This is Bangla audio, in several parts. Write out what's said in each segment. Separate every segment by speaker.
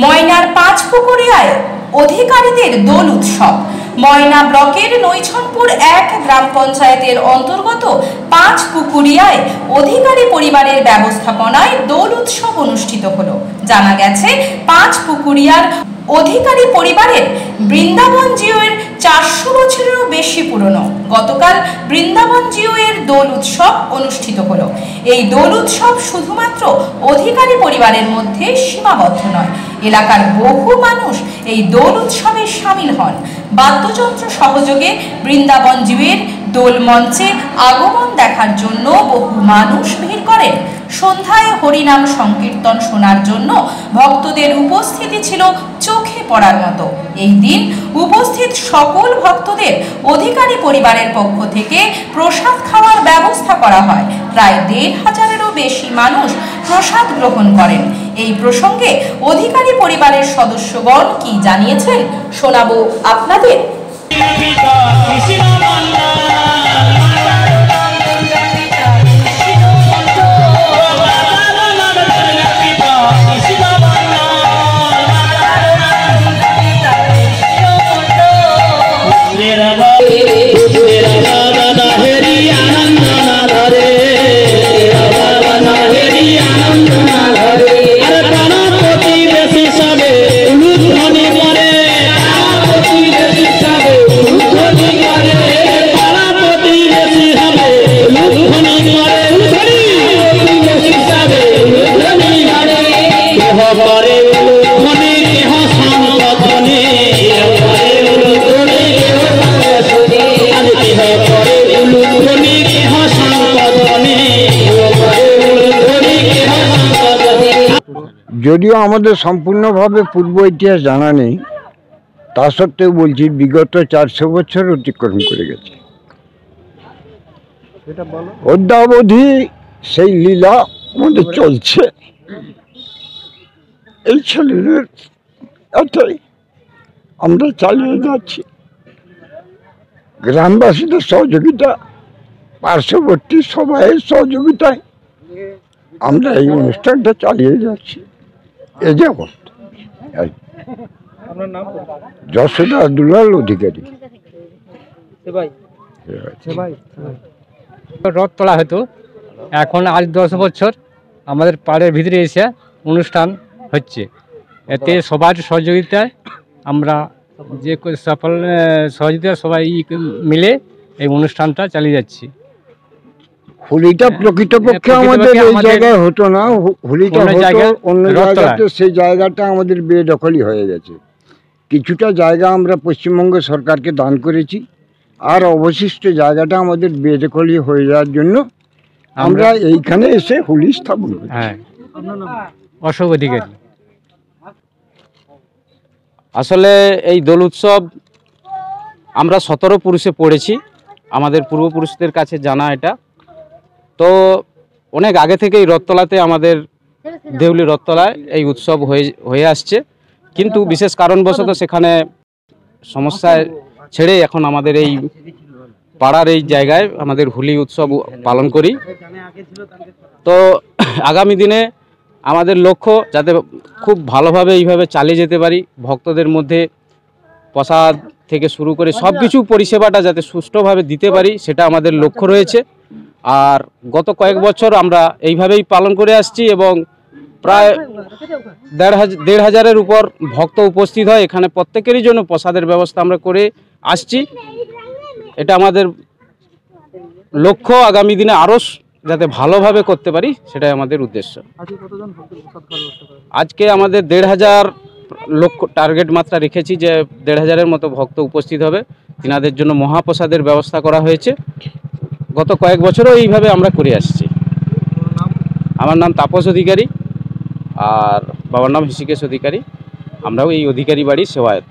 Speaker 1: ময়নার পাঁচপুকুরিয়ায় অধিকারীদের দোল উৎসব। ময়না ব্লকের নৈছনপুর 1 গ্রাম পঞ্চায়েতের অন্তর্গত পাঁচপুকুরিয়ায় অধিকারী পরিবারের ব্যবস্থাপনায় দোল উৎসব অনুষ্ঠিত হলো। জানা গেছে, পাঁচপুকুরিয়ার অধিকারী পরিবারের বৃন্দাবন জিওয়ের 400 বছরেরও বেশি পুরনো। গতকাল বৃন্দাবন জিওয়ের দোল উৎসব অনুষ্ঠিত হলো। এই দোল উৎসব শুধুমাত্র অধিকারী পরিবারের মধ্যে সীমাবদ্ধ নয়, এলাকার বহু মানুষ এই দোল উৎসবে সামিল হন। বাদ্যযন্ত্র সহযোগে বৃন্দাবন জিওয়ের দোল মঞ্চে আগমন দেখার জন্য বহু মানুষ ভিড় করেন। সন্ধ্যায় হরিনাম সংকীর্তন শোনার জন্য ভক্তদের উপস্থিতি ছিল চোখে পড়ার মতো। এই দিন উপস্থিত সকল ভক্তদের অধিকারী পরিবারের পক্ষ থেকে প্রসাদ খাওয়ার ব্যবস্থা করা হয়। প্রায় 1,500-এরও বেশি মানুষ প্রসাদ গ্রহণ করেন। এই প্রসঙ্গে অধিকারী পরিবারের সদস্যগণ কি জানিয়েছেন শোনাবো আপনাদের।
Speaker 2: যদিও আমাদের সম্পূর্ণভাবে পূর্ব ইতিহাস জানা নেই, তা সত্ত্বেও বলছি বিগত 400 বছর অতিক্রম করে গেছে। অদ্যাবধি সেই লীলা আমাদের চলছে। এই ছেলেদের এটাই আমরা চালিয়ে যাচ্ছি। গ্রামবাসীদের সহযোগিতা, পার্শ্ববর্তী সবাইয়ের সহযোগিতায় আমরা এই অনুষ্ঠানটা চালিয়ে যাচ্ছি। এ যাবৎ যশোদা দুলাল অধিকারী।
Speaker 3: রথ তোলা হতো, এখন আজ 10 বছর আমাদের পাড়ের ভিতরে এসে অনুষ্ঠান হচ্ছে। এতে সবার সহযোগিতায় আমরা যে সফল সহযোগিতা সবাই মিলে এই অনুষ্ঠানটা চালিয়ে যাচ্ছি।
Speaker 2: হোলিটা প্রকৃতপক্ষে আমাদের এই জায়গায় হতো না, হোলিটা হতো অন্য জায়গাতে। সেই জায়গাটা আমাদের বেদখলই হয়ে গেছে। কিছুটা জায়গা আমরা পশ্চিমবঙ্গ সরকারকে দান করেছি, আর অবশিষ্ট জায়গাটা আমাদের বেদখলই হয়ে যাওয়ার জন্য আমরা এইখানে এসে হোলি স্থাপন করি।
Speaker 3: হ্যাঁ, অশোক অধিকারী।
Speaker 4: আসলে এই দোল উৎসব আমরা 17 পুরুষে পড়েছি, আমাদের পূর্বপুরুষদের কাছে জানা এটা। তো অনেক আগে থেকেই রথতলাতে, আমাদের দেউলি রথতলায় এই উৎসব হয়ে আসছে, কিন্তু বিশেষ কারণবশত সেখানে সমস্যায় ছেড়ে এখন আমাদের এই পাড়ার এই জায়গায় আমাদের হোলি উৎসব পালন করি। তো আগামী দিনে আমাদের লক্ষ্য যাতে খুব ভালোভাবে এইভাবে চালিয়ে যেতে পারি, ভক্তদের মধ্যে প্রসাদ থেকে শুরু করে সব কিছু পরিষেবাটা যাতে সুষ্ঠুভাবে দিতে পারি, সেটা আমাদের লক্ষ্য রয়েছে। আর গত কয়েক বছর আমরা এইভাবেই পালন করে আসছি এবং প্রায় 1,500-এর উপর ভক্ত উপস্থিত হয় এখানে। প্রত্যেকেরই জন্য প্রসাদের ব্যবস্থা আমরা করে আসছি। এটা আমাদের লক্ষ্য, আগামী দিনে আরও যাতে ভালোভাবে করতে পারি, সেটাই আমাদের উদ্দেশ্য। আজকে আমাদের 1,500 লক্ষ্য টার্গেট মাত্রা রেখেছি, যে 1,500-এর মতো ভক্ত উপস্থিত হবে। তিনাদের জন্য মহাপ্রসাদের ব্যবস্থা করা হয়েছে। গত কয়েক বছরও এইভাবে আমরা করে আসছি। আমার নাম তাপস অধিকারী, আর বাবার নাম হৃষিকেশ অধিকারী। আমরাও এই অধিকারী বাড়ির সেবায়ত।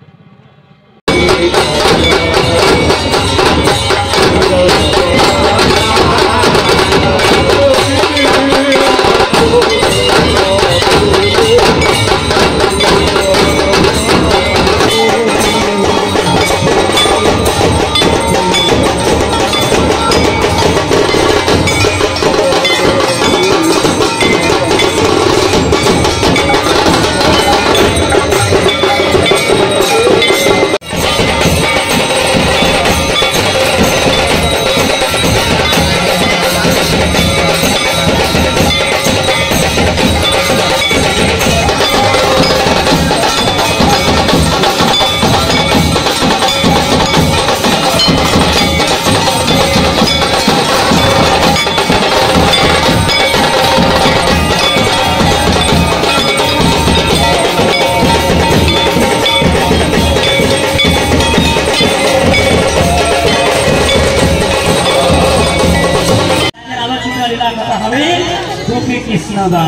Speaker 5: সদা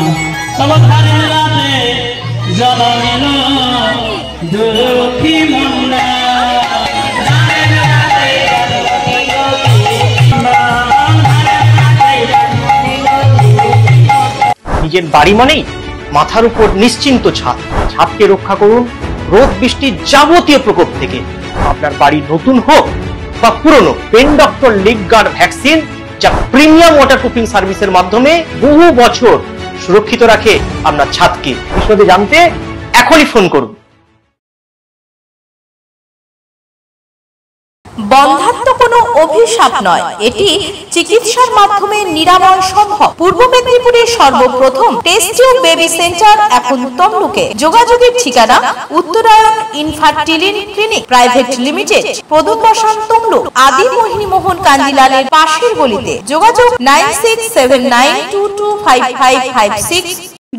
Speaker 5: অবধারণ রাতে জনমেল দুঃখী মন্দা
Speaker 6: নিজের বাড়ি মানেই মাথার উপর নিশ্চিন্ত ছাদ। ছাদকে রক্ষা করুন রোদ বৃষ্টির যাবতীয় প্রকোপ থেকে। আপনার বাড়ি নতুন হোক বা পুরনো, pen doctor leak guard vaccine, যা প্রিমিয়াম ওয়াটারপ্রুফিং সার্ভিসের মাধ্যমে বহু বছর সুরক্ষিত রাখে আপনার ছাদকে। বিশদে জানতে এখনই ফোন করুন।
Speaker 1: বন্ধ্যাত্ব কোনো অভিশাপ নয়, এটি চিকিৎসার মাধ্যমে নিরাময় সম্ভব। পূর্ব মেদিনীপুরের সর্বপ্রথম টেস্ট টিউব বেবি সেন্টার এখন তমলুকে। যোগাযোগের ঠিকানা উত্তরায়ণ ইনফার্টিলিটি ক্লিনিক প্রাইভেট লিমিটেড, প্রদূত বসান তমলুক, আদি মোহিনী মোহন কাঞ্জিলালের পাশের গলিতে। যোগাযোগ 9679225556।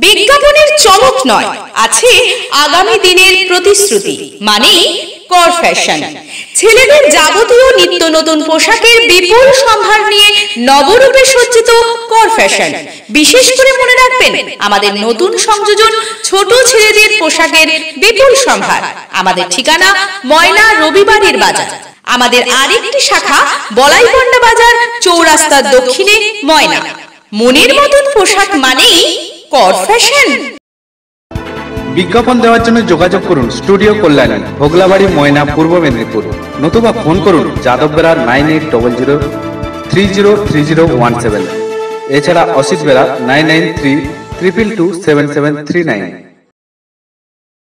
Speaker 1: বিজ্ঞাপনের চমক নয়, আছে আগামী দিনের প্রতিশ্রুতি, মানে কর ফ্যাশন। ছেলেদের যাবতীয় নিত্য নতুন পোশাকের বিপুল সম্ভার নিয়ে নবরূপে সজ্জিত কর ফ্যাশন। বিশেষ করে মনে রাখবেন, আমাদের নতুন সংযোজন ছোট ছেলেদের পোশাকের বিপুল সম্ভার। আমাদের ঠিকানা ময়না রবিবারের বাজার। আমাদের আরেকটি শাখা বলাইপন্ডা বাজার চৌরাস্তার দক্ষিণে ময়না। মনের মতন পোশাক মানেই কর ফ্যাশন।
Speaker 7: বিজ্ঞাপন দেওয়ার জন্য যোগাযোগ করুন স্টুডিও কল্যাণী, ভোগলাবাড়ি, ময়না, পূর্ব মেদিনীপুর। নতুবা ফোন করুন যাদব বেড়া 9800303017। এছাড়া অসিত বেড়া 9932227739।